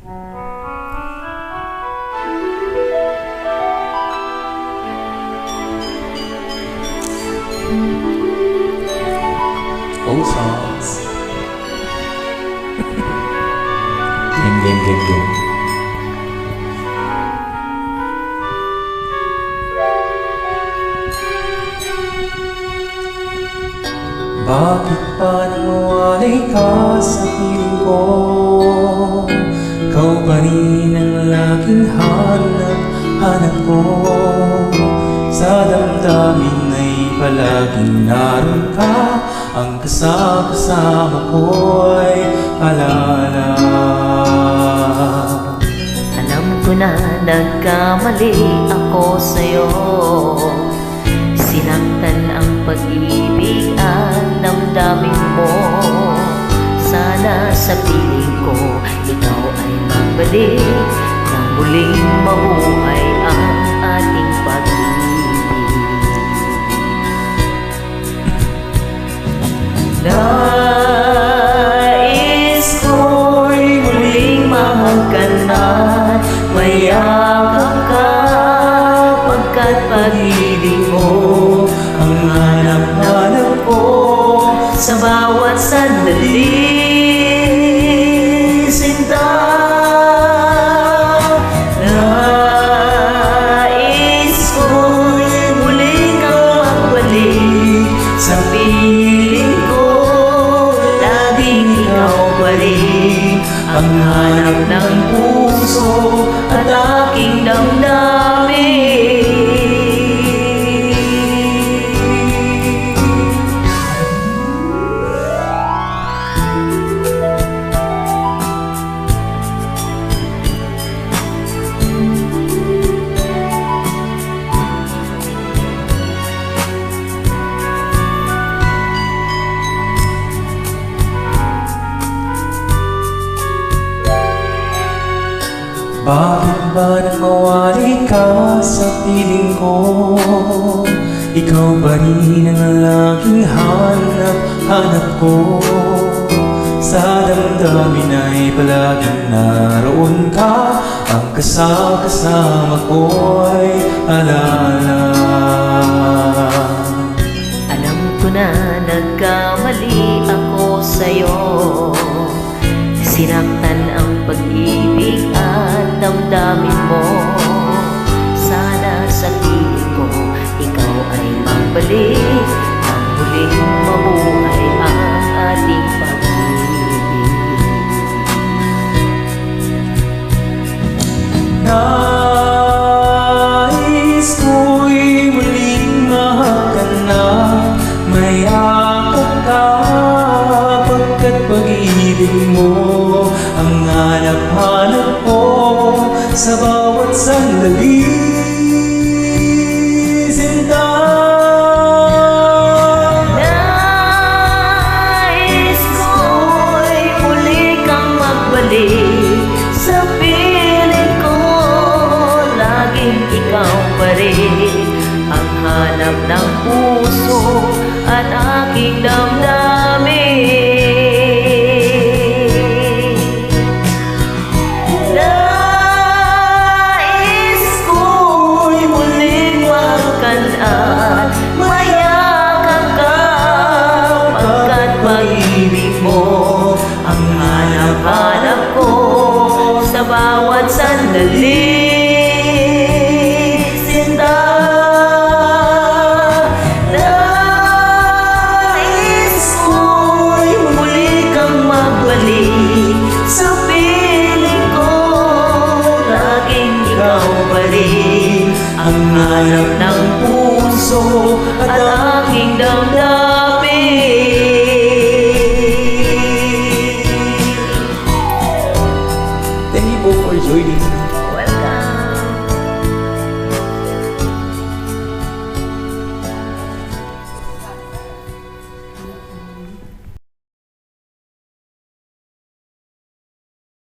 Old songs. Game. Bakit pa nawalay ka sa piling ko? Ikaw pa rin ang laging hanap ko. Sa damdamin ay palaging naroon ka. Ang kasama ko'y alala. Alam ko na nagkamali ako sa'yo. Sinaktan ang pag-ibig at damdamin mo. Sana sa piling ko ikaw ay magbalik nang muling mabuhay ang ating pag-ibig. Nais ko'y muling mahal ka na, mayakap ka, pagkat pag-ibig mo Ang hanap ko sa bawat sandali, sinta. Nais ko'y muling kang magbalik sa piling ko. Laging ikaw pa rin ang hanap ng puso at aking damdamin. Bakit ba nawalay ka sa piling ko? Ikaw pa rin ang laging hanap ko. Sa damdamin ay palaging naroon ka. Ang kasama ko'y alala. Alam ko na nagkamali ako sa'yo. Sinaktan ang pag-ibig at damdamin mo. Sana sa piling ko ikaw ay magbalik nang muling mabuhay ang ating pag-ibig. Nais ko'y muling mahal ka na, mayakap ka, pagkat pag-ibig mo ang hanap ko sa bawat sandali.